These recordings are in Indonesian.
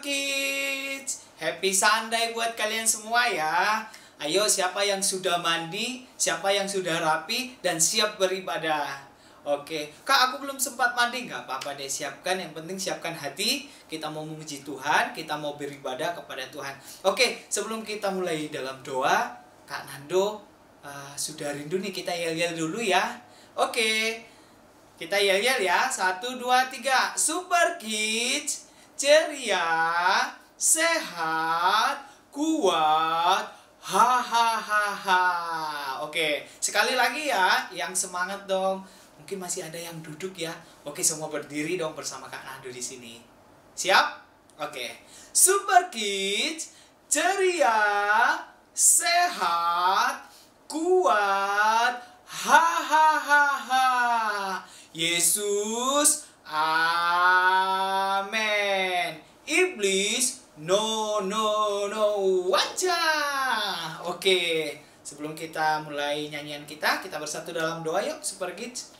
Kids, happy Sunday buat kalian semua ya. Ayo, siapa yang sudah mandi, siapa yang sudah rapi dan siap beribadah. Oke, Kak, aku belum sempat mandi. Nggak apa-apa deh, siapkan. Yang penting siapkan hati. Kita mau memuji Tuhan, kita mau beribadah kepada Tuhan. Oke, sebelum kita mulai dalam doa, Kak Nando sudah rindu nih, kita yel-yel dulu ya. Oke, kita yel-yel ya. 1, 2, 3. Super Kids, ceria, sehat, kuat, hahaha. Oke, sekali lagi ya, yang semangat dong. Mungkin masih ada yang duduk ya. Oke, semua berdiri dong bersama Kak Nando di sini. Siap? Oke. Super Kids, ceria, sehat, kuat, hahaha. Yesus, amin. Iblis, no, no, no. Wajah. Oke, sebelum kita mulai nyanyian kita bersatu dalam doa yuk, Super Kids.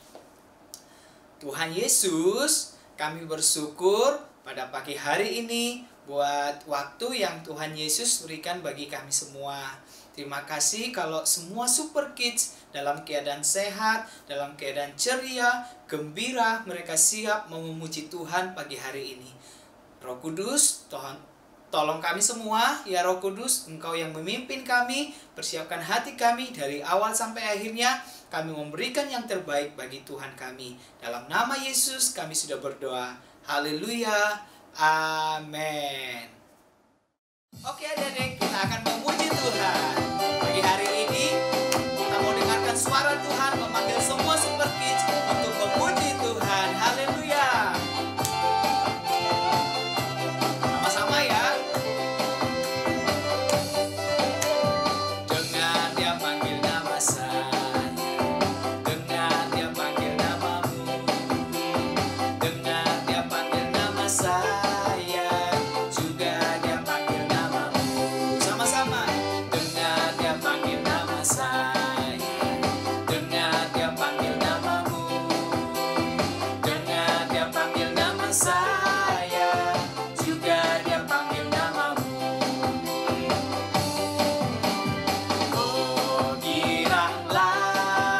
Tuhan Yesus, kami bersyukur pada pagi hari ini buat waktu yang Tuhan Yesus berikan bagi kami semua. Terima kasih kalau semua Super Kids dalam keadaan sehat, dalam keadaan ceria, gembira, mereka siap memuji Tuhan pagi hari ini. Roh Kudus, tolong kami semua, ya Roh Kudus, Engkau yang memimpin kami, persiapkan hati kami dari awal sampai akhirnya, kami memberikan yang terbaik bagi Tuhan kami. Dalam nama Yesus kami sudah berdoa. Haleluya, amin. Oke adik-adik, kita akan memuji Tuhan. Pagi hari ini, kita mau dengarkan suara Tuhan memanggil semua Super Kids untuk memuji Tuhan. Haleluya. Sama-sama ya. Dengar dia panggil nama saya, dengar dia panggil namamu, dengar dia panggil nama saya, juga dia panggil namamu. Sama-sama. Dengar dia panggil nama saya, dengar dia panggil namamu, dengar dia panggil nama saya, juga dia panggil namamu. Oh giranglah,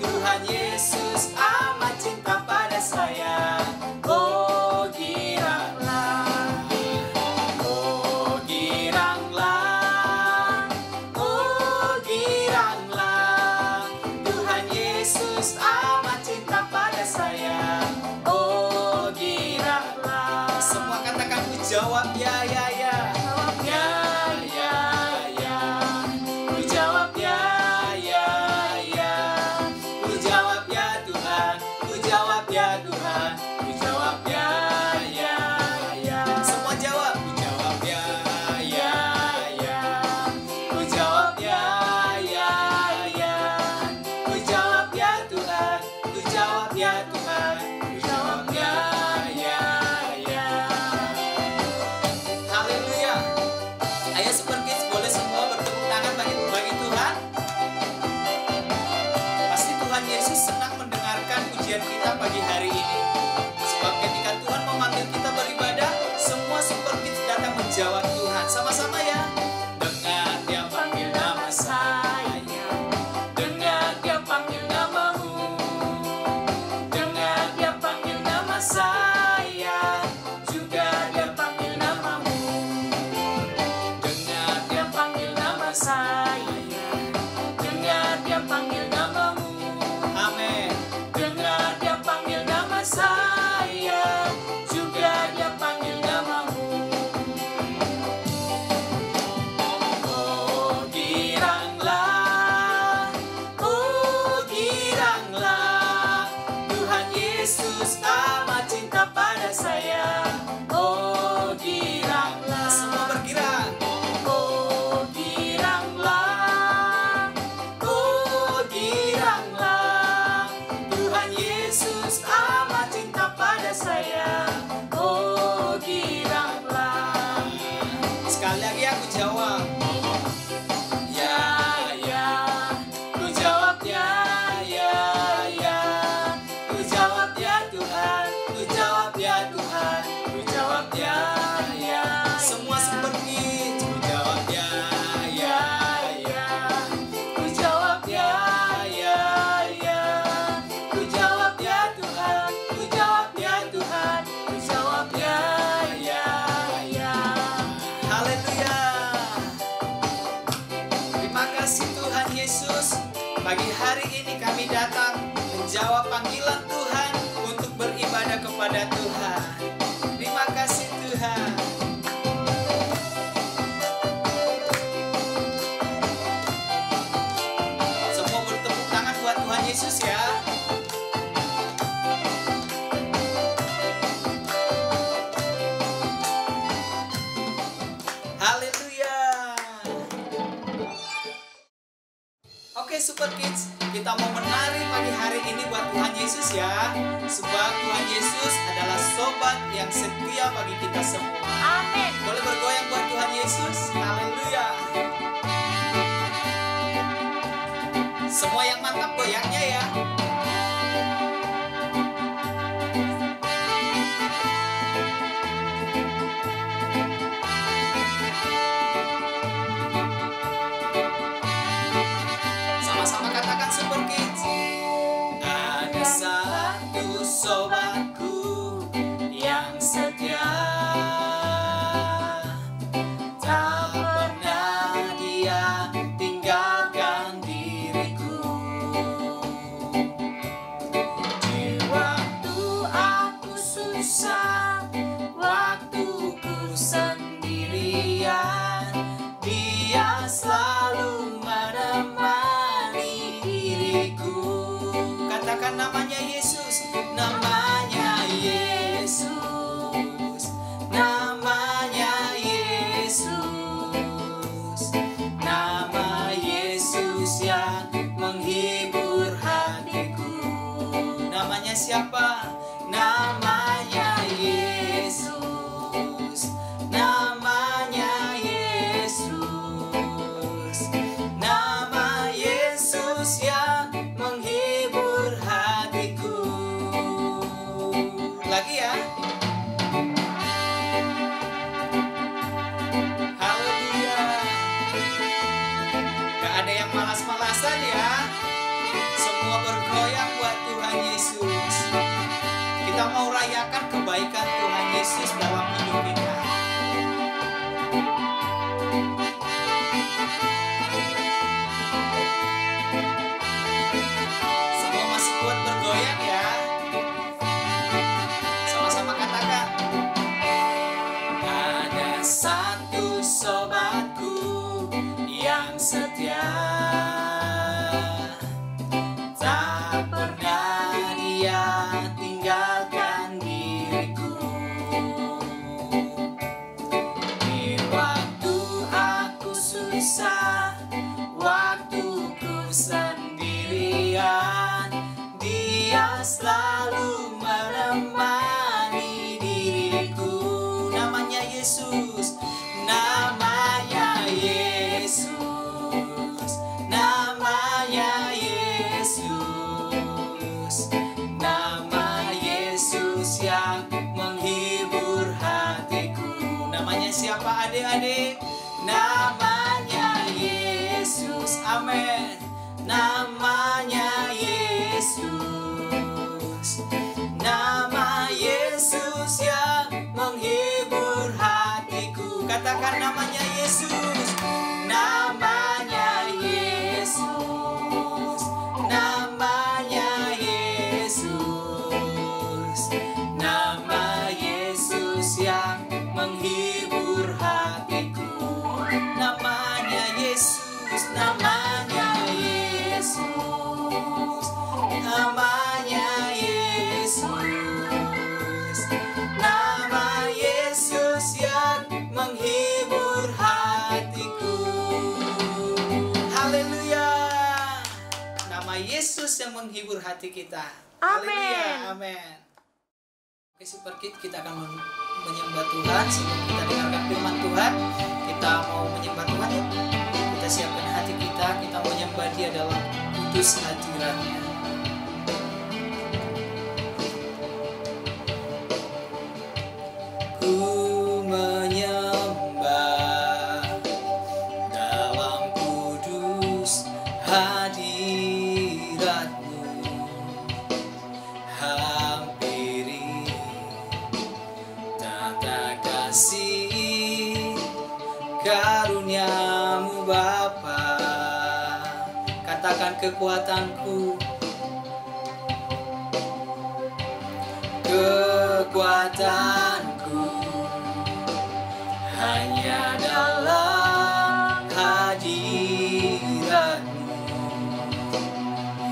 Tuhan Yesus amat cinta pada saya. Oh giranglah, Tuhan Yesus amat cinta pada saya. Oh giranglah. Semua katakan ku jawab ya ya ya. Ya ya ya. Ku jawab ya ya ya. Ku jawab ya Tuhan. Ku jawab ya Tuhan. Ku jawab ya ya ya. Semua jawab. Ku jawab ya ya ya. Ku jawab ya ya ya. Ku jawab ya Tuhan. Ku jawab ya Tuhan. Ku jawab ya ya ya. Haleluya. Ayo Super Kids, boleh semua bertepuk tangan bagi Tuhan. Pasti Tuhan Yesus senang mendengarkan pujian kita pagi hari ini. Sebab ketika Tuhan memanggil kita beribadah, semua Super Kids datang menjawab Tuhan. Sama-sama ya. Dengar dia panggil nama saya, dengar dia panggil namamu, dengar dia panggil nama saya, juga dia panggil namamu. Dengar dia panggil nama saya, dengar dia panggil namamu. Amin. Dengar dia panggil nama saya, juga dia panggil namamu. Oh giranglah, Tuhan Yesus amat cinta pada saya. Oh giranglah. Semua bergerak. Oh giranglah, Tuhan Yesus amat cinta pada saya. Oh giranglah. Sekali lagi aku jawab. Ya ya. Ku jawab ya ya ya. Ku jawab ya Tuhan. Ku jawab Pagi hari ini kami datang menjawab panggilan Tuhan untuk beribadah kepada Tuhan. Terima kasih Tuhan. Semua bertepuk tangan buat Tuhan Yesus ya. Haleluya. Oke Super Kids, kita mau menari pagi hari ini buat Tuhan Yesus ya. Sebab Tuhan Yesus adalah sobat yang setia bagi kita semua. Amin. Boleh bergoyang buat Tuhan Yesus. Haleluya. Semua yang mantap goyangnya ya. Sama-sama katakan Super Kids. Ada satu sobatku yang setia, tak pernah dia tinggalkan diriku. Di waktu aku susah, waktuku sendirian, dia selalu menemani diriku. Katakan namanya Yesus, namanya Yesus, namanya Yesus, nama Yesus yang menghibur hatiku. Namanya siapa? Namanya Yesus, namanya Yesus, nama Yesus yang menghibur hatiku. Lagi ya. Haleluya. Gak ada yang malas-malasan ya. Semua bergoyang buat Tuhan Yesus. Kita mau rayakan kebaikan Tuhan Yesus dalam hidup kita. Semua masih kuat bergoyang ya. Sama-sama katakan. Ada satu sobatku yang setia, tak pernah dia tinggalkan diriku. Di waktu aku susah, waktuku sendirian, dia selalu menemani diriku. Namanya Yesus, namanya Yesus, namanya Yesus, nama Yesus yang menghibur hatiku. Namanya siapa adik-adik? Namanya Yesus, amin. Namanya Yesus, nama Yesus yang menghibur hatiku. Katakan namanya Yesus, namanya Yesus, namanya Yesus, nama Yesus yang menghibur hatiku. Namanya Yesus, namanya Yesus, namanya Yesus, nama Yesus yang menghibur hatiku. Haleluya. Nama Yesus yang menghibur hati kita. Amin. Haleluya. Amin. Oke Super Kids, kita akan menyembah Tuhan. Sebelum kita dengarkan firman Tuhan, kita mau menyembah Tuhan ya. Kita siapkan hati kita mau menyembah Dia dalam kudus hadirat-Nya. Ku menyembah dalam kudus hadirat-Mu, hampiri tata kasih karunia-Mu Bapa. Katakan bukan kekuatanku. Kekuatanku hanya dalam hadirat-Mu,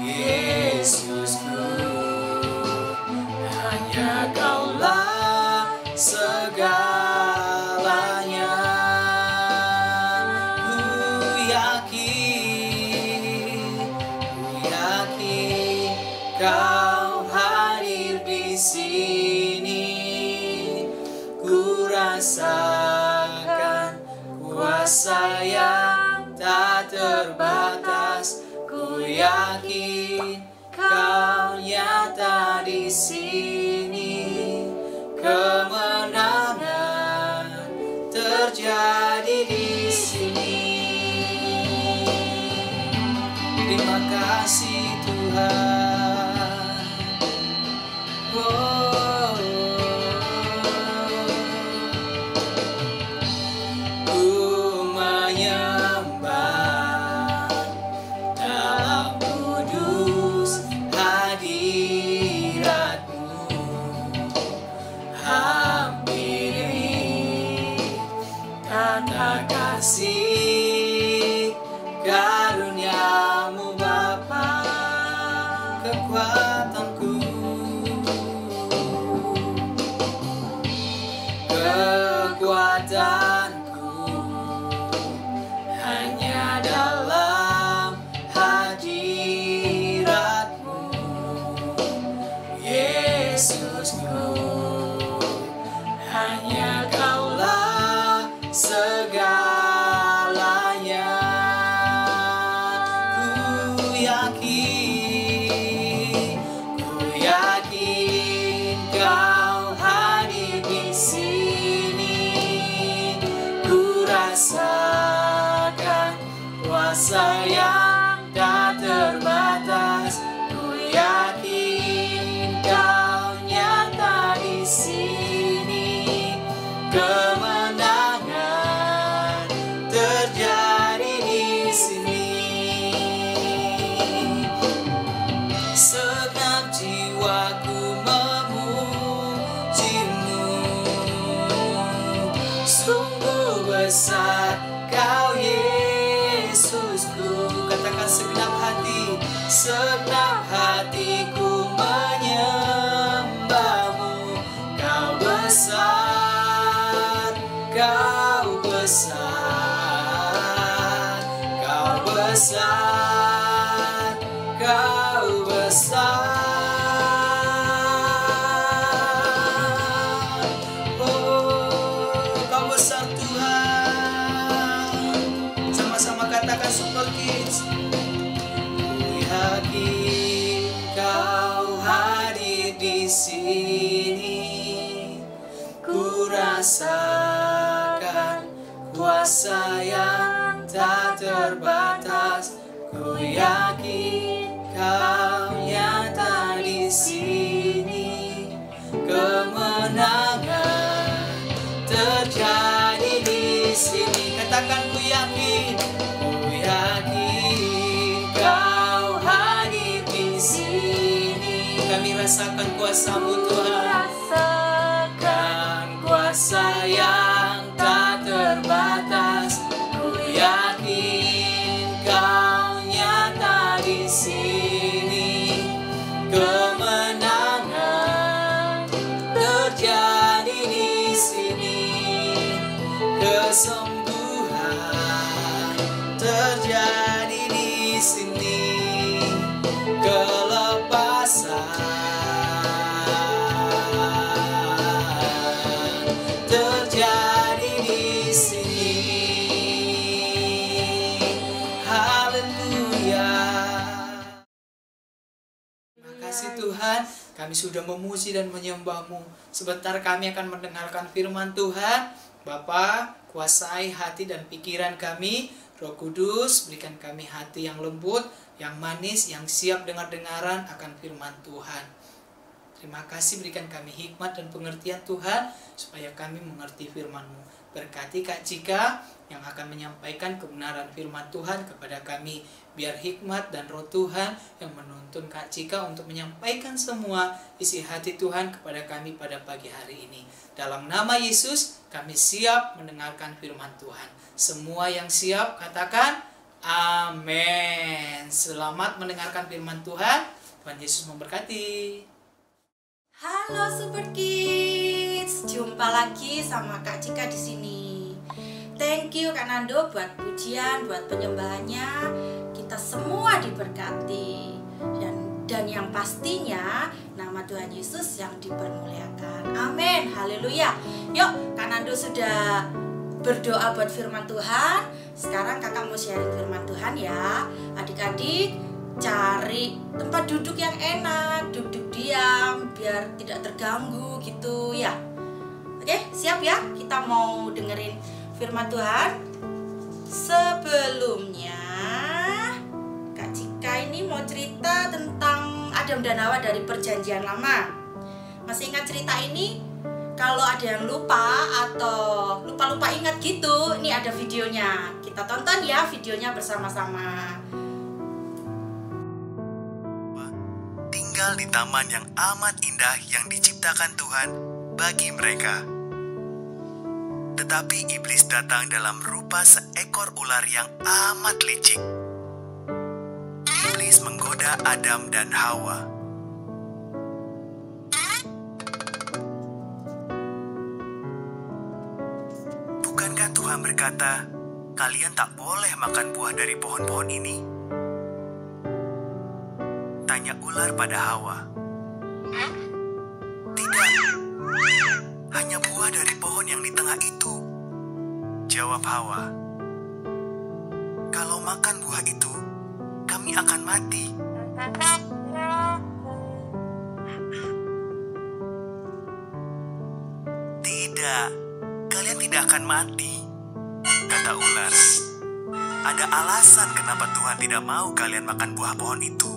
Yesusku. Hanya Kaulah segalanya. Ku yakin Kau hadir di sini. Ku rasakan kuasa yang tak terbatas. Ku yakin Kau nyata di sini. Kemenangan terjadi di sini. Terima kasih Tuhan. Oh, ku menyembah dalam kudus hadirat-Mu. Hampiri tanda kasih karunia-Mu Bapa, kekuatanku. Kekuatanku hanya dalam hadirat-Mu, Yesusku. Hanya Kaulah segalanya. Ku yakin Kau hadir di sini. Ku rasakan kuasa yang tak terbatas. Ku yakin Kau nyata di sini. Kemenangan terjadi di sini. Segenap jiwaku memuji-Mu. Sungguh besar Kau Yesusku. Katakan segenap hatiku menyembah-Mu. Kau besar, Kau besar, Kau besar, Kau besar. Oh, Kau besar Tuhan. Sama-sama katakan Super Kids. Ku yakin Kau hadir di sini. Ku rasakan kuasa yang tak terbatas. Ku yakin Kau nyata di sini. Kemenangan terjadi di sini. Katakan ku yakin Kau hadir di sini. Kami rasakan kuasa-Mu Tuhan. Rasakan kuasa yang tak terbatas. Ku yakin Kau nyata di sini. Kemenangan terjadi di sini. Kesembuhan terjadi di sini. Kelepasan terjadi di sini. Haleluya. Terima kasih Tuhan, kami sudah memuji dan menyembah-Mu. Sebentar kami akan mendengarkan firman Tuhan. Bapa, kuasai hati dan pikiran kami. Roh Kudus, berikan kami hati yang lembut, yang manis, yang siap dengar-dengaran akan firman Tuhan. Terima kasih, berikan kami hikmat dan pengertian Tuhan, supaya kami mengerti firman-Mu. Berkati Kak Cika yang akan menyampaikan kebenaran firman Tuhan kepada kami. Biar hikmat dan roh Tuhan yang menuntun Kak Cika untuk menyampaikan semua isi hati Tuhan kepada kami pada pagi hari ini. Dalam nama Yesus, kami siap mendengarkan firman Tuhan. Semua yang siap, katakan amin. Selamat mendengarkan firman Tuhan. Tuhan Yesus memberkati. Halo Super Kids, jumpa lagi sama Kak Cika di sini. Thank you Kak Nando buat pujian, buat penyembahannya. Kita semua diberkati dan yang pastinya nama Tuhan Yesus yang dipermuliakan. Amin, haleluya. Yuk, Kak Nando sudah berdoa buat firman Tuhan. Sekarang kakak mau sharing firman Tuhan ya. Adik-adik cari tempat duduk yang enak, duduk diam biar tidak terganggu gitu ya. Oke, siap ya? Kita mau dengerin firman Tuhan. Sebelumnya Kak Cika ini mau cerita tentang Adam dan Hawa dari Perjanjian Lama. Masih ingat cerita ini? Kalau ada yang lupa atau lupa-lupa ingat gitu, ini ada videonya. Kita tonton ya videonya bersama-sama. Tinggal di taman yang amat indah yang diciptakan Tuhan bagi mereka. Tetapi iblis datang dalam rupa seekor ular yang amat licik. Iblis menggoda Adam dan Hawa. Bukankah Tuhan berkata, kalian tak boleh makan buah dari pohon-pohon ini? Tanya ular pada Hawa. Tidak, hanya buah dari pohon yang di tengah itu. Jawab Hawa. Kalau makan buah itu, kami akan mati. Tidak, kalian tidak akan mati, kata ular. Ada alasan kenapa Tuhan tidak mau kalian makan buah pohon itu.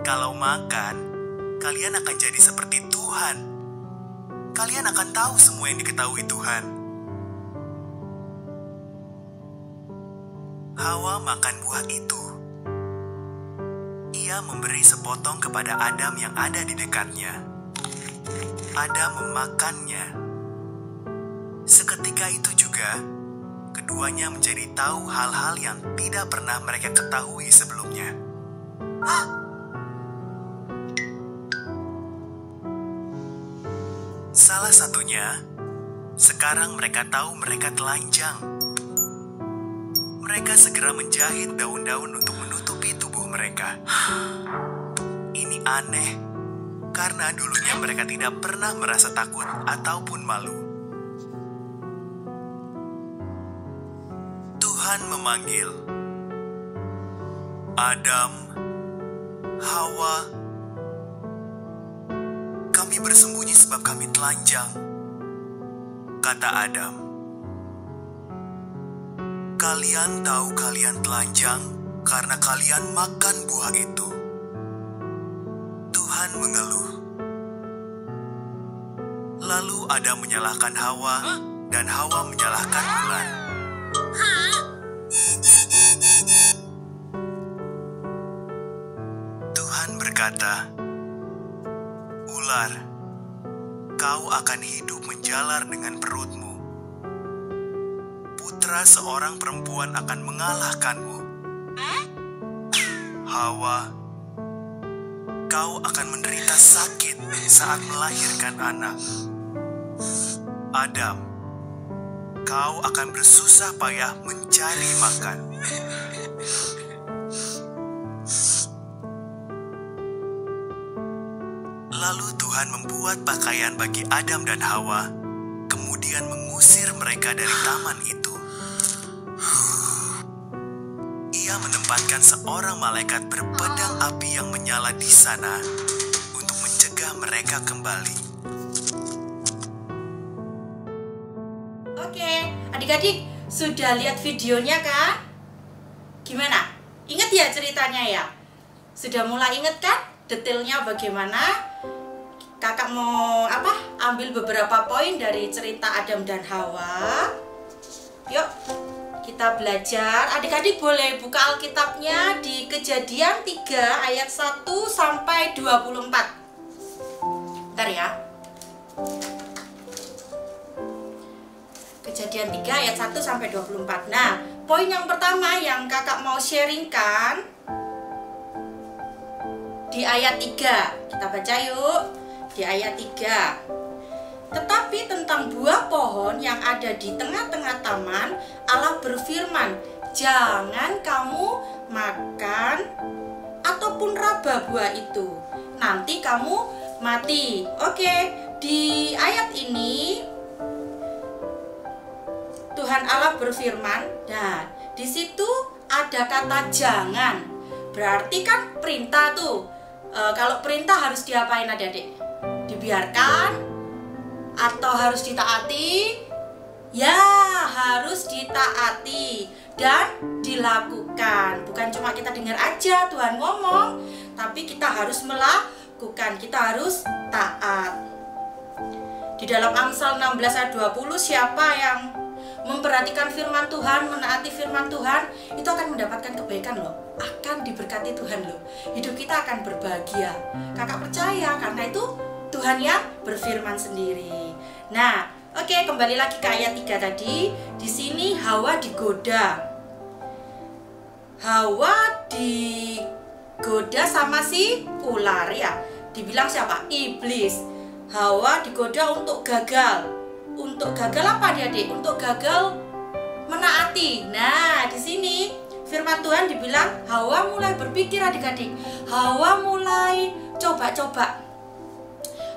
Kalau makan, kalian akan jadi seperti Tuhan. Kalian akan tahu semua yang diketahui Tuhan. Hawa makan buah itu. Ia memberi sepotong kepada Adam yang ada di dekatnya. Adam memakannya. Seketika itu juga, keduanya menjadi tahu hal-hal yang tidak pernah mereka ketahui sebelumnya. Salah satunya, sekarang mereka tahu mereka telanjang. Mereka segera menjahit daun-daun untuk menutupi tubuh mereka. Ini aneh, karena dulunya mereka tidak pernah merasa takut ataupun malu. Tuhan memanggil, Adam, Hawa, kami bersembunyi sebab kami telanjang, kata Adam. Kalian tahu kalian telanjang karena kalian makan buah itu. Tuhan mengeluh. Lalu Adam menyalahkan Hawa dan Hawa menyalahkan ular. Tuhan berkata, ular, kau akan hidup menjalar dengan perutmu. Putra seorang perempuan akan mengalahkanmu. Hawa, kau akan menderita sakit saat melahirkan anak. Adam, kau akan bersusah payah mencari makan. Lalu Tuhan membuat pakaian bagi Adam dan Hawa, kemudian mengusir mereka dari taman itu. Ia menempatkan seorang malaikat berpedang api yang menyala di sana untuk mencegah mereka kembali. Oke, adik-adik sudah lihat videonya kan? Gimana? Ingat ya ceritanya ya? Sudah mulai ingat kan? Detailnya bagaimana? kakak mau ambil beberapa poin dari cerita Adam dan Hawa. Yuk kita belajar. Adik-adik boleh buka Alkitabnya di Kejadian 3 ayat 1 sampai 24. Bentar ya. Kejadian 3 ayat 1 sampai 24. Nah, poin yang pertama yang kakak mau sharingkan di ayat 3. Kita baca yuk. Di ayat 3. Tetapi tentang buah pohon yang ada di tengah-tengah taman, Allah berfirman, jangan kamu makan ataupun raba buah itu, nanti kamu mati. Oke, di ayat ini Tuhan Allah berfirman. Nah, di situ ada kata jangan. Berarti kan perintah tuh. Kalau perintah harus diapain adik-adik? Dibiarkan atau harus ditaati? Ya, harus ditaati dan dilakukan. Bukan cuma kita dengar aja Tuhan ngomong, tapi kita harus melakukan. Kita harus taat. Di dalam Amsal 16 ayat 20, siapa yang memperhatikan firman Tuhan, menaati firman Tuhan, itu akan mendapatkan kebaikan loh. Akan diberkati Tuhan loh. Hidup kita akan berbahagia. Kakak percaya, karena itu Tuhan yang berfirman sendiri. Nah, oke, kembali lagi ke ayat 3 tadi. Di sini Hawa digoda. Hawa digoda sama si ular ya. Dibilang siapa? Iblis. Hawa digoda untuk gagal. Untuk gagal apa adik-adik? Untuk gagal menaati. Nah, di sini firman Tuhan dibilang Hawa mulai berpikir adik-adik. Hawa mulai coba-coba.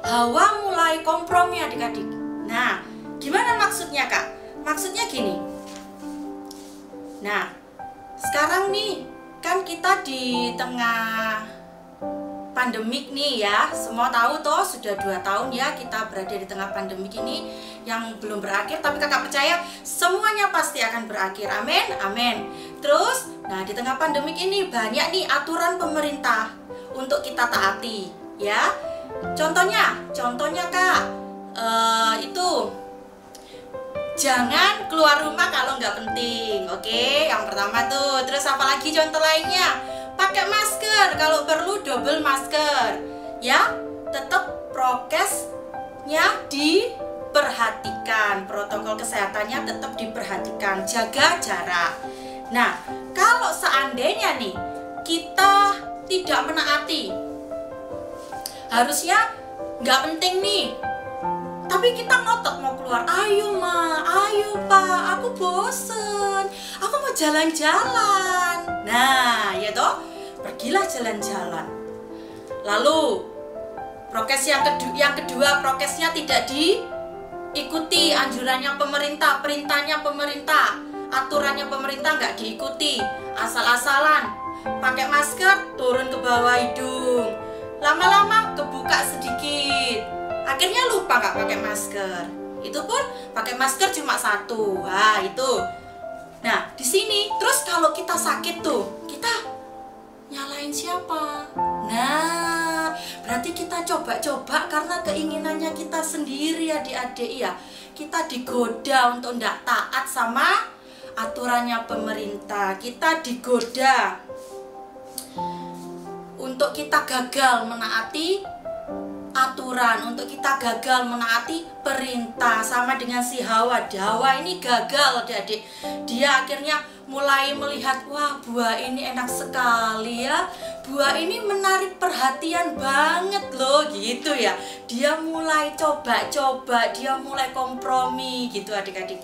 Hawa mulai kompromi adik-adik. Nah, gimana maksudnya kak? Maksudnya gini. Nah, sekarang nih kan kita di tengah pandemik nih ya. Semua tahu toh sudah 2 tahun ya kita berada di tengah pandemik ini yang belum berakhir. Tapi kakak percaya semuanya pasti akan berakhir. Amin, amin. Terus, nah di tengah pandemik ini banyak nih aturan pemerintah untuk kita taati ya. Contohnya kak, itu jangan keluar rumah kalau nggak penting. Oke, yang pertama tuh. Terus apalagi contoh lainnya? Pakai masker, kalau perlu double masker. Ya, tetap prokesnya diperhatikan, protokol kesehatannya tetap diperhatikan, jaga jarak. Nah, kalau seandainya nih kita tidak menaati, harusnya nggak penting nih, tapi kita ngotot mau keluar. Ayo ma, ayo pak, aku bosen, aku mau jalan-jalan. Nah, ya toh, pergilah jalan-jalan. Lalu prokes yang kedua prokesnya tidak diikuti, anjurannya pemerintah, perintahnya pemerintah, aturannya pemerintah nggak diikuti, asal-asalan. Pakai masker, turun ke bawah hidung. Lama-lama kebuka sedikit, akhirnya lupa nggak pakai masker. Itu pun pakai masker cuma 1. Nah itu. Nah di sini terus kalau kita sakit tuh kita nyalain siapa? Nah berarti kita coba-coba karena keinginannya kita sendiri adik-adik ya. Kita digoda untuk nggak taat sama aturannya pemerintah. Kita digoda untuk kita gagal menaati aturan, untuk kita gagal menaati perintah. Sama dengan si Hawa. Hawa ini gagal adik-adik. Dia akhirnya mulai melihat, wah buah ini enak sekali ya, buah ini menarik perhatian banget loh gitu ya. Dia mulai coba-coba, dia mulai kompromi gitu adik-adik.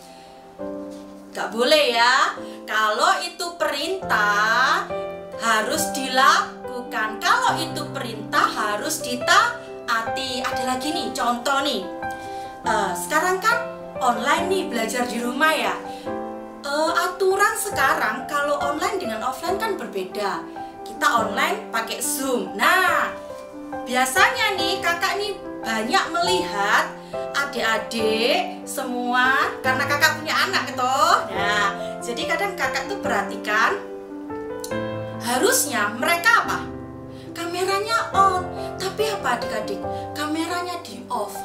Gak boleh ya, kalau itu perintah harus dilakukan, kalau itu perintah harus ditaati. Ada lagi nih contoh nih, sekarang kan online nih, belajar di rumah ya. Aturan sekarang kalau online dengan offline kan berbeda. Kita online pakai Zoom. Nah biasanya nih kakak nih banyak melihat adik-adik semua, karena kakak punya anak gitu. Nah jadi kadang kakak tuh perhatikan, harusnya mereka apa? kameranya on, tapi apa adik-adik? Kameranya di off,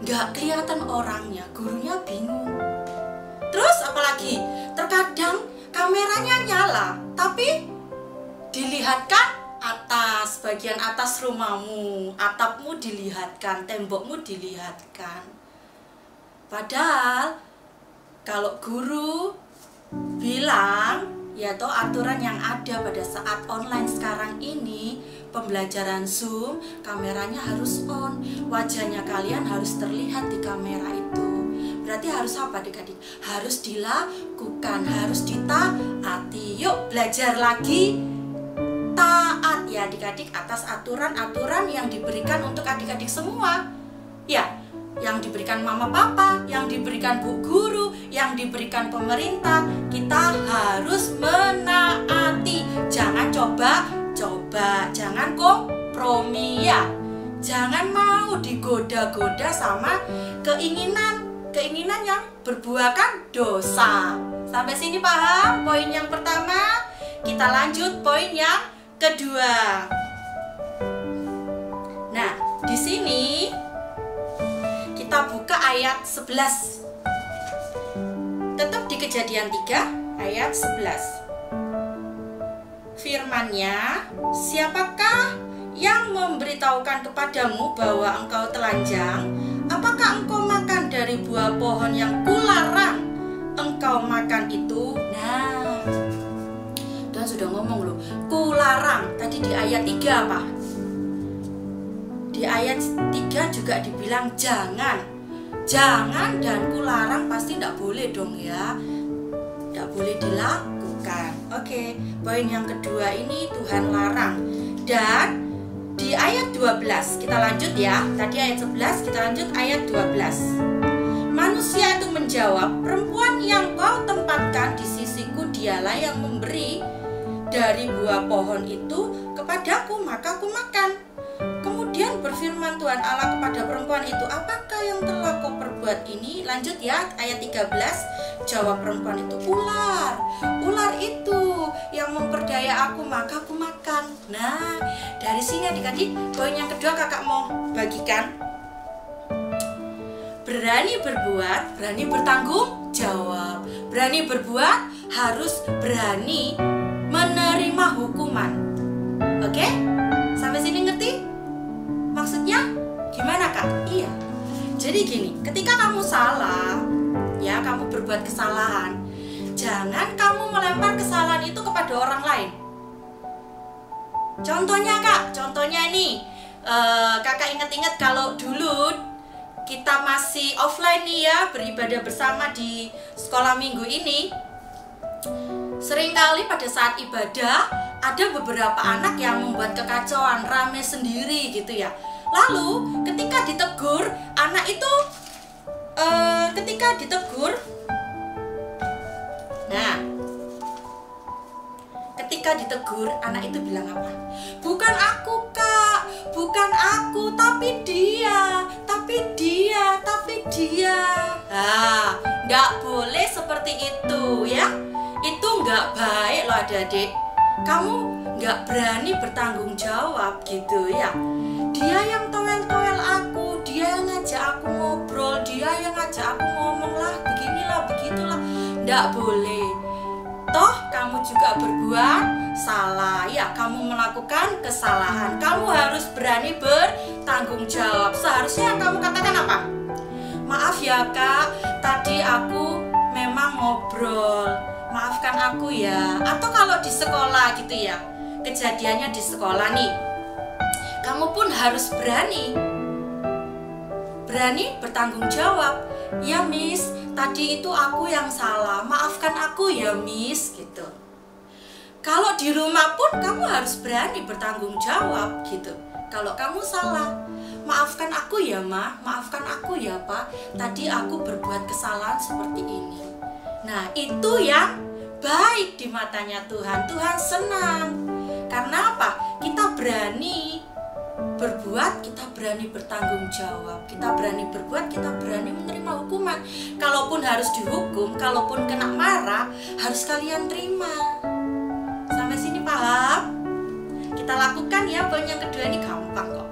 nggak kelihatan orangnya, gurunya bingung. Terus apalagi? Terkadang kameranya nyala, tapi dilihatkan atas, bagian atas rumahmu, atapmu dilihatkan, tembokmu dilihatkan. Padahal kalau guru bilang, ya toh aturan yang ada pada saat online sekarang ini, pembelajaran Zoom, kameranya harus on, wajahnya kalian harus terlihat di kamera itu. Berarti harus apa adik-adik? Harus dilakukan, harus ditaati. Yuk belajar lagi, taat ya adik-adik atas aturan-aturan yang diberikan untuk adik-adik semua. Ya, yang diberikan mama papa, yang diberikan bu guru, yang diberikan pemerintah, kita harus menaati. Jangan coba-coba, jangan kompromi ya. Jangan mau digoda-goda sama keinginan yang berbuahkan dosa. Sampai sini paham poin yang pertama? Kita lanjut poin yang kedua. Nah, di sini kita buka ayat 11. Tetap di Kejadian 3 ayat 11. Firman-Nya, siapakah yang memberitahukan kepadamu bahwa engkau telanjang? Apakah engkau makan dari buah pohon yang kularang engkau makan itu? Nah, Tuhan sudah ngomong loh, kularang. Tadi di ayat 3 apa? Di ayat 3 juga dibilang jangan. Jangan dan kularang pasti tidak boleh dong ya. Tidak boleh dilakukan. Oke, poin yang kedua ini Tuhan larang. Dan di ayat 12 kita lanjut ya. Tadi ayat 11, kita lanjut ayat 12. Manusia itu menjawab, perempuan yang kau tempatkan di sisiku dialah yang memberi dari buah pohon itu kepadaku, maka aku makan. Kemudian berfirman Tuhan Allah kepada perempuan itu, apakah yang telah kau perbuat ini? Lanjut ya, ayat 13. Jawab perempuan itu, ular. Ular itu yang memperdaya aku, maka aku makan. Nah, dari sini adik-adik, poin yang kedua kakak mau bagikan. Berani berbuat, berani bertanggung jawab. Berani berbuat, harus berani menerima hukuman. Oke? Sampai sini ngerti? Maksudnya gimana kak? Iya. Jadi gini, ketika kamu salah, ya kamu berbuat kesalahan, jangan kamu melempar kesalahan itu kepada orang lain. Contohnya kak, contohnya nih, kakak ingat-ingat kalau dulu kita masih offline nih ya, beribadah bersama di sekolah minggu ini. Seringkali pada saat ibadah ada beberapa anak yang membuat kekacauan, rame sendiri gitu ya. Lalu ketika ditegur, anak itu ketika ditegur, anak itu bilang apa? Bukan aku kak, bukan aku, tapi dia. Nah, nggak boleh seperti itu ya. Itu nggak baik loh adik-adik. Kamu nggak berani bertanggung jawab gitu ya. Dia yang towel-towel aku, dia yang ngajak aku ngobrol, dia yang ngajak aku ngomong lah, beginilah, begitulah. Nggak boleh. Toh kamu juga berbuat salah ya, kamu melakukan kesalahan. Kamu harus berani bertanggung jawab. Seharusnya kamu katakan apa? Maaf ya kak, tadi aku memang ngobrol, maafkan aku ya. Atau kalau di sekolah gitu ya, kejadiannya di sekolah nih, kamu pun harus berani bertanggung jawab. Ya miss, tadi itu aku yang salah, maafkan aku ya miss gitu. Kalau di rumah pun kamu harus berani bertanggung jawab gitu. Kalau kamu salah, maafkan aku ya ma, maafkan aku ya pak, tadi aku berbuat kesalahan seperti ini. Nah itu yang baik di matanya Tuhan. Tuhan senang. Karena apa? Kita berani berbuat, kita berani bertanggung jawab. Kita berani berbuat, kita berani menerima hukuman. Kalaupun harus dihukum, kalaupun kena marah, harus kalian terima. Sampai sini paham? kita lakukan ya. Poin yang kedua ini gampang kok,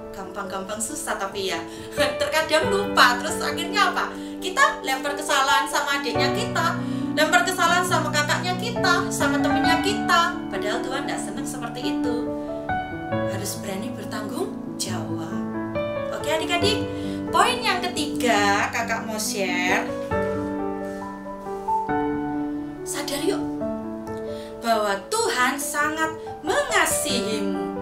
gampang susah tapi ya terkadang lupa. Terus akhirnya apa? Kita lempar kesalahan sama adiknya kita, lempar kesalahan sama kakaknya kita, sama temennya kita. Padahal Tuhan tidak senang seperti itu. Harus berani bertanggung jawab. Oke adik-adik, poin yang ketiga kakak mau share. Sadar yuk bahwa Tuhan sangat mengasihimu.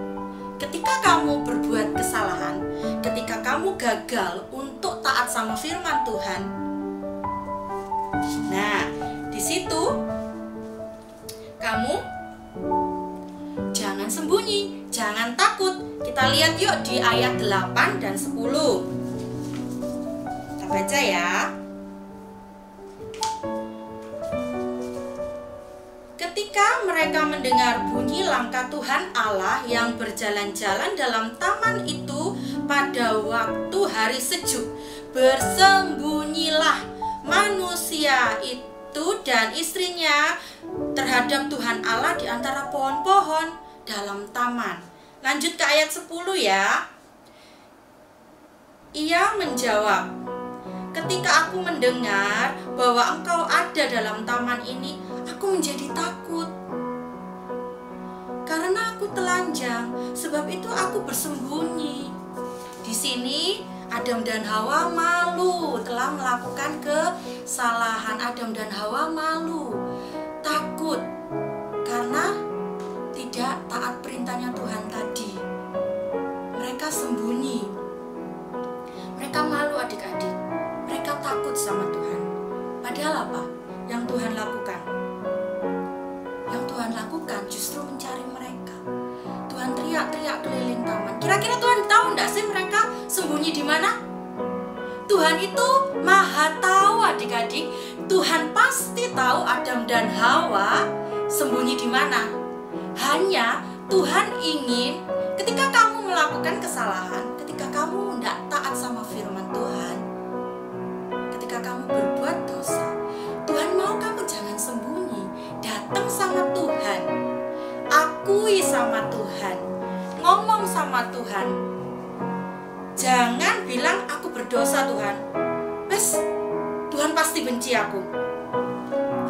Ketika kamu berbuat kesalahan, ketika kamu gagal untuk taat sama firman Tuhan, nah di situ kamu jangan sembunyi, jangan takut. Kita lihat yuk di ayat 8 dan 10. Kita baca ya. Ketika mereka mendengar bunyi langkah Tuhan Allah yang berjalan-jalan dalam taman itu pada waktu hari sejuk, bersembunyilah manusia itu dan istrinya terhadap Tuhan Allah di antara pohon-pohon dalam taman. Lanjut ke ayat 10 ya. Ia menjawab, ketika aku mendengar bahwa engkau ada dalam taman ini, aku menjadi takut. Karena aku telanjang, sebab itu aku bersembunyi. Di sini Adam dan Hawa malu telah melakukan kesalahan. Adam dan Hawa malu, takut karena tidak taat perintahnya Tuhan tadi. Mereka sembunyi. Mereka malu adik-adik. Mereka takut sama Tuhan. Padahal apa yang Tuhan lakukan? Yang Tuhan lakukan justru mencari mereka. Tuhan teriak-teriak keliling taman. Kira-kira Tuhan tahu enggak sih mereka sembunyi di mana? Tuhan itu maha tahu adik-adik. Tuhan pasti tahu Adam dan Hawa sembunyi di mana. Hanya Tuhan ingin ketika kamu melakukan kesalahan, ketika kamu tidak taat sama firman Tuhan, ketika kamu berbuat dosa, Tuhan mau kamu jangan sembunyi. Datang sama Tuhan, akui sama Tuhan, ngomong sama Tuhan. Jangan bilang aku berdosa Tuhan, wes Tuhan pasti benci aku.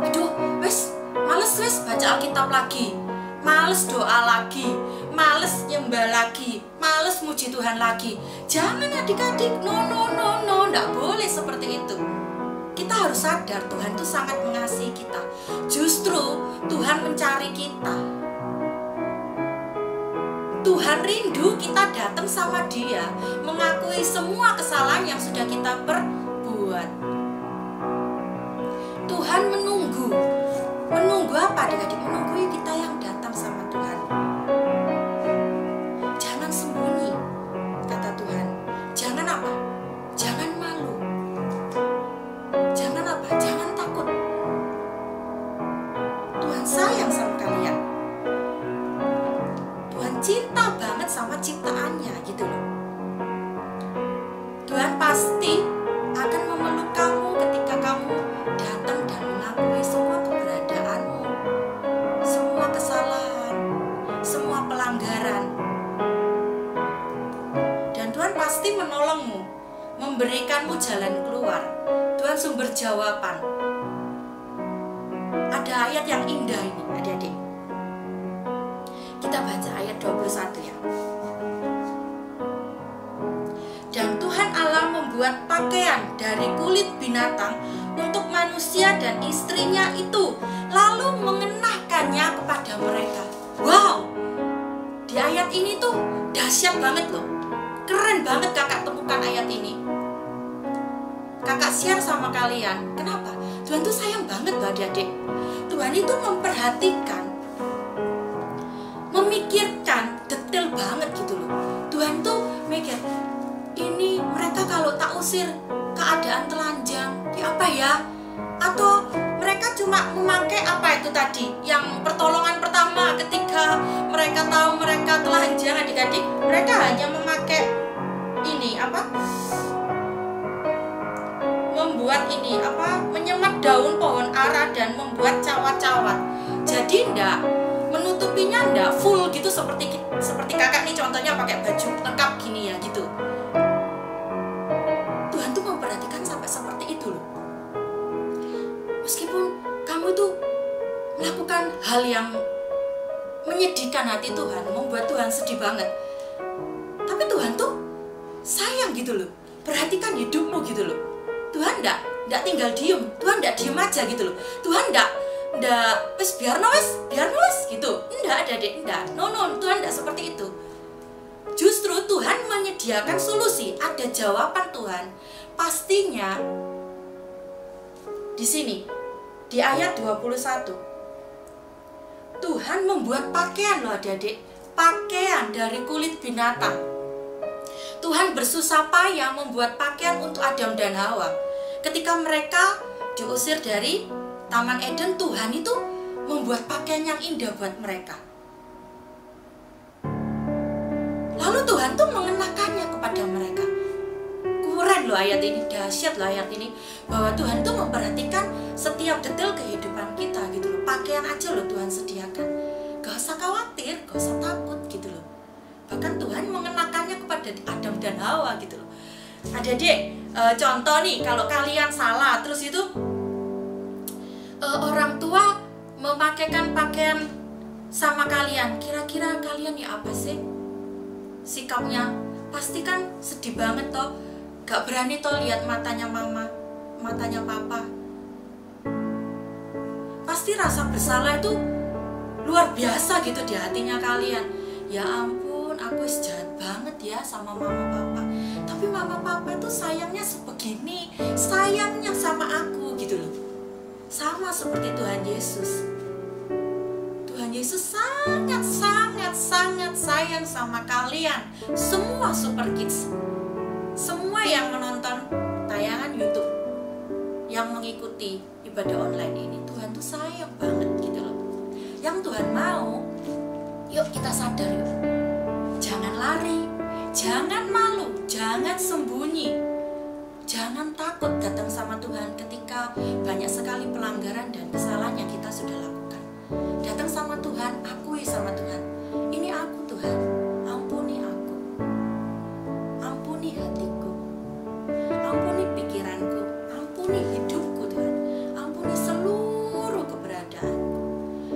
Aduh, wes males wes baca Alkitab lagi, males doa lagi, males nyembah lagi, males muji Tuhan lagi. Jangan adik-adik, no, nggak boleh seperti itu. Kita harus sadar Tuhan itu sangat mengasihi kita. Justru Tuhan mencari kita. Tuhan rindu kita datang sama Dia, mengakui semua kesalahan yang sudah kita perbuat. Tuhan menunggu apa adik-adik? Menunggu kita yang datang sama Tuhan. Jangan sembunyi, kata Tuhan. Jangan apa? Jangan malu. Jangan apa? Jangan takut. Tuhan sayang sama kalian. Tuhan cinta banget sama ciptaannya gitu loh. Tuhan pasti akan memeluk kamu ketika kamu datang dan mengakui semua keberadaanmu, semua kesalahan, semua pelanggaran. Dan Tuhan pasti menolongmu, memberikanmu jalan keluar. Tuhan sumber jawaban. Ada ayat yang indah ini adik-adik. Kita baca ayat 21 ya. Dan Tuhan Allah membuat pakaian dari kulit binatang untuk manusia dan istrinya itu, lalu mengenakannya kepada mereka. Wow, di ayat ini tuh dahsyat banget loh. Keren banget kakak temukan ayat ini. Kakak share sama kalian. Kenapa? Tuhan tuh sayang banget loh adik-adik. Tuhan itu memperhatikan, memikirkan detail banget gitu loh. Tuhan tuh mikir, ini mereka kalau tak usir keadaan telanjang, di apa ya? Atau mereka cuma memakai apa itu tadi? Yang pertolongan pertama ketika mereka tahu mereka telanjang adik-adik, mereka hanya memakai ini apa? Membuat ini apa? Menyemat daun pohon ara dan membuat cawat-cawat. Jadi enggak, menutupinya enggak full gitu, seperti kakak nih contohnya pakai baju lengkap gini ya gitu. Tuhan tuh memperhatikan sampai seperti itu loh. Meskipun kamu tuh melakukan hal yang menyedihkan hati Tuhan, membuat Tuhan sedih banget, tapi Tuhan tuh sayang gitu loh, perhatikan hidupmu gitu loh. Tuhan enggak tinggal diem, Tuhan enggak diem aja gitu loh. Tuhan enggak wes biar no gitu. Enggak ada deh, enggak. No, Tuhan enggak seperti itu. Justru Tuhan menyediakan solusi, ada jawaban Tuhan. Pastinya di sini di ayat 21. Tuhan membuat pakaian loh adik-adik, pakaian dari kulit binatang. Tuhan bersusah payah membuat pakaian untuk Adam dan Hawa. Ketika mereka diusir dari Taman Eden, Tuhan itu membuat pakaian yang indah buat mereka. Lalu Tuhan tuh mengenakannya kepada mereka. Keren loh ayat ini, dahsyat loh ayat ini, bahwa Tuhan tuh memperhatikan setiap detail kehidupan kita gitu loh. Pakaian aja loh Tuhan sediakan. Gak usah khawatir, gak usah takut gitu loh. Bahkan Tuhan mengenakannya kepada Adam dan Hawa gitu loh. Adik-adik, contoh nih, kalau kalian salah terus itu orang tua memakaikan pakaian sama kalian, kira-kira kalian ya apa sih sikapnya? Pasti kan sedih banget toh, gak berani toh lihat matanya mama, matanya papa. Pasti rasa bersalah itu luar biasa gitu di hatinya kalian. Ya ampun, aku jahat banget ya sama mama papa, tapi mama papa tuh sayangnya sebegini, sayangnya sama aku gitu loh. Sama seperti Tuhan Yesus. Tuhan Yesus sangat sayang sama kalian semua Super Kids, semua yang menonton tayangan YouTube, yang mengikuti ibadah online ini. Tuhan tuh sayang banget gitu loh. Yang Tuhan mau, yuk kita sadar yuk. Jangan lari, jangan malu, jangan sembunyi, jangan takut datang sama Tuhan ketika banyak sekali pelanggaran dan kesalahan yang kita sudah lakukan. Datang sama Tuhan, akui sama Tuhan, ini aku Tuhan, ampuni aku, ampuni hatiku, ampuni pikiranku, ampuni hidupku Tuhan, ampuni seluruh keberadaanku.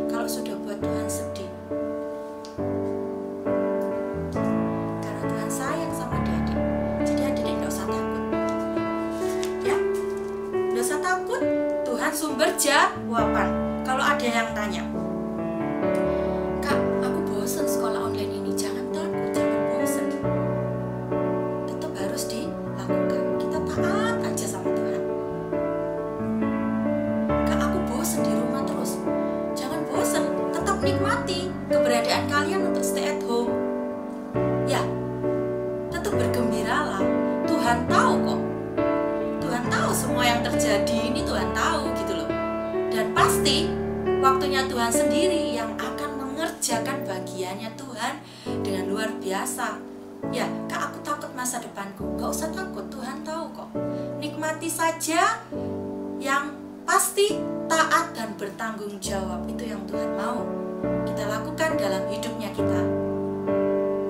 Kalau sudah buat Tuhan sedih, karena Tuhan sayang sama adik-adik, jadi adik-adik gak usah takut ya, gak usah takut. Tuhan sumber jawaban. Kalau ada yang tanya, Kak, aku bosan sekolah online ini. Jangan takut, jangan bosan, tetap harus dilakukan. Kita taat aja sama Tuhan. Kak, aku bosan di rumah terus. Jangan bosan, tetap nikmati keberadaan kalian untuk stay at home. Ya, tetap bergembiralah. Tuhan tahu kok. Tuhan tahu semua yang terjadi ini, Tuhan tahu gitu loh. Dan pasti waktunya Tuhan sendiri yang akan mengerjakan bagiannya Tuhan dengan luar biasa. Ya, Kak, aku takut masa depanku. Gak usah takut, Tuhan tahu kok. Nikmati saja, yang pasti taat dan bertanggung jawab. Itu yang Tuhan mau kita lakukan dalam hidupnya kita.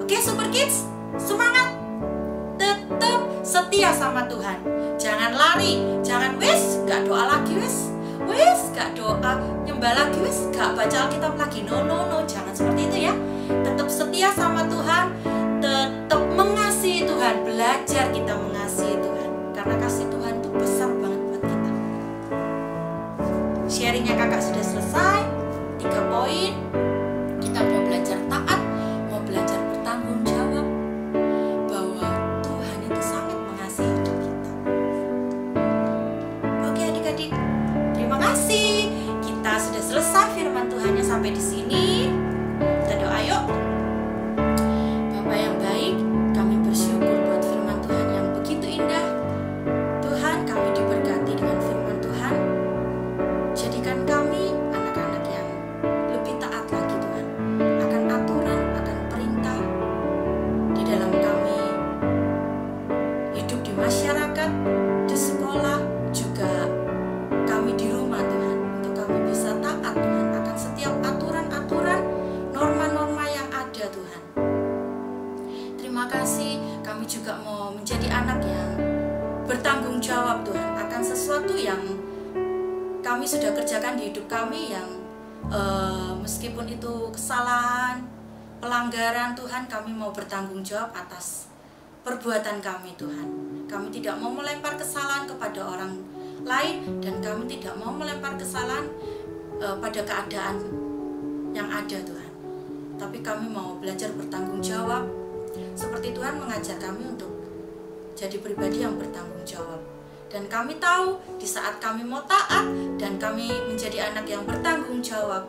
Oke Super Kids, semangat, tetap setia sama Tuhan. Jangan lari, jangan gak doa lagi gak doa nyembah lagi, gak baca Alkitab lagi. No, jangan seperti itu ya. Tetap setia sama Tuhan, tetap mengasihi Tuhan. Belajar kita mengasihi Tuhan, karena kasih Tuhan itu besar banget buat kita. Sharingnya kakak sudah selesai. 3 poin. Kita mau belajar taat, mau belajar bertanggung jawab, bahwa Tuhan itu sangat mengasihi hidup kita. Oke adik-adik, terima kasih. Kita sudah selesai firman Tuhannya sampai di sini. Kita doa yuk. Bapa yang baik, kami bersyukur buat firman Tuhan yang begitu indah. Tuhan, kami diberkati dengan firman Tuhan. Jadikan kami anak-anak yang lebih taat lagi Tuhan, akan aturan, akan perintah di dalam kami hidup di masyarakat, di sekolah, juga kami di rumah Tuhan, untuk kami bisa taat Tuhan akan setiap aturan-aturan kami sudah kerjakan di hidup kami yang meskipun itu kesalahan, pelanggaran, Tuhan, kami mau bertanggung jawab atas perbuatan kami, Tuhan. Kami tidak mau melempar kesalahan kepada orang lain, dan kami tidak mau melempar kesalahan pada keadaan yang ada, Tuhan. Tapi kami mau belajar bertanggung jawab, seperti Tuhan mengajar kami untuk jadi pribadi yang bertanggung jawab. Dan kami tahu di saat kami mau taat dan kami menjadi anak yang bertanggung jawab,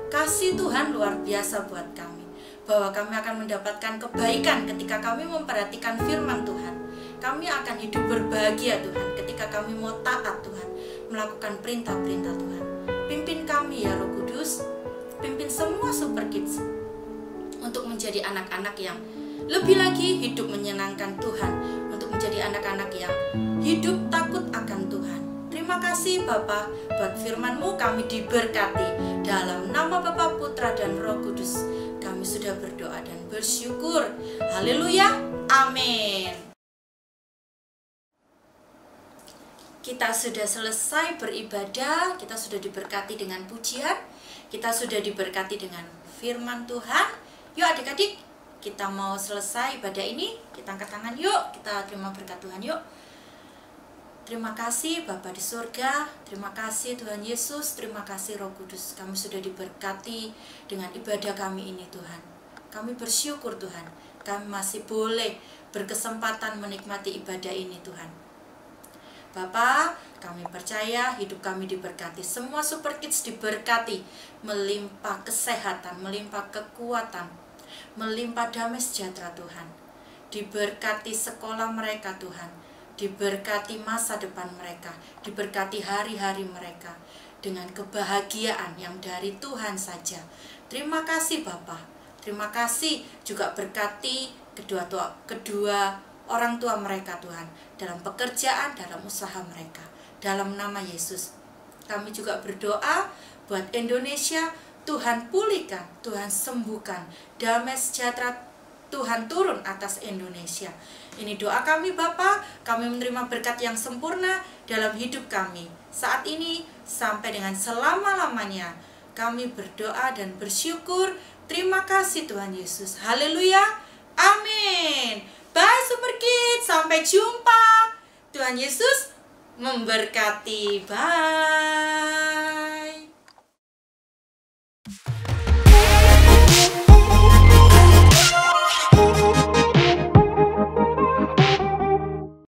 kasih Tuhan luar biasa buat kami. Bahwa kami akan mendapatkan kebaikan ketika kami memperhatikan firman Tuhan. Kami akan hidup berbahagia, Tuhan, ketika kami mau taat, Tuhan, melakukan perintah-perintah Tuhan. Pimpin kami ya Roh Kudus, pimpin semua Super Kids untuk menjadi anak-anak yang lebih lagi hidup menyenangkan Tuhan, untuk menjadi anak-anak yang hidup takut akan Tuhan. Terima kasih Bapa, buat firman-Mu kami diberkati. Dalam nama Bapa, Putra, dan Roh Kudus, kami sudah berdoa dan bersyukur. Haleluya, amin. Kita sudah selesai beribadah, kita sudah diberkati dengan pujian, kita sudah diberkati dengan firman Tuhan. Yuk adik-adik, kita mau selesai ibadah ini, kita angkat tangan yuk, kita terima berkat Tuhan yuk. Terima kasih Bapa di surga, terima kasih Tuhan Yesus, terima kasih Roh Kudus. Kami sudah diberkati dengan ibadah kami ini Tuhan. Kami bersyukur Tuhan, kami masih boleh berkesempatan menikmati ibadah ini Tuhan. Bapa, kami percaya hidup kami diberkati, semua Super Kids diberkati, melimpah kesehatan, melimpah kekuatan, melimpah damai sejahtera Tuhan. Diberkati sekolah mereka Tuhan, diberkati masa depan mereka, diberkati hari-hari mereka dengan kebahagiaan yang dari Tuhan saja. Terima kasih Bapa, terima kasih juga berkati kedua orang tua mereka Tuhan, dalam pekerjaan, dalam usaha mereka. Dalam nama Yesus, kami juga berdoa buat Indonesia, Tuhan pulihkan, Tuhan sembuhkan, damai sejahtera Tuhan turun atas Indonesia. Ini doa kami Bapa, kami menerima berkat yang sempurna dalam hidup kami. Saat ini sampai dengan selama-lamanya, kami berdoa dan bersyukur. Terima kasih Tuhan Yesus. Haleluya, amin. Bye Super Kids, sampai jumpa. Tuhan Yesus memberkati. Bye.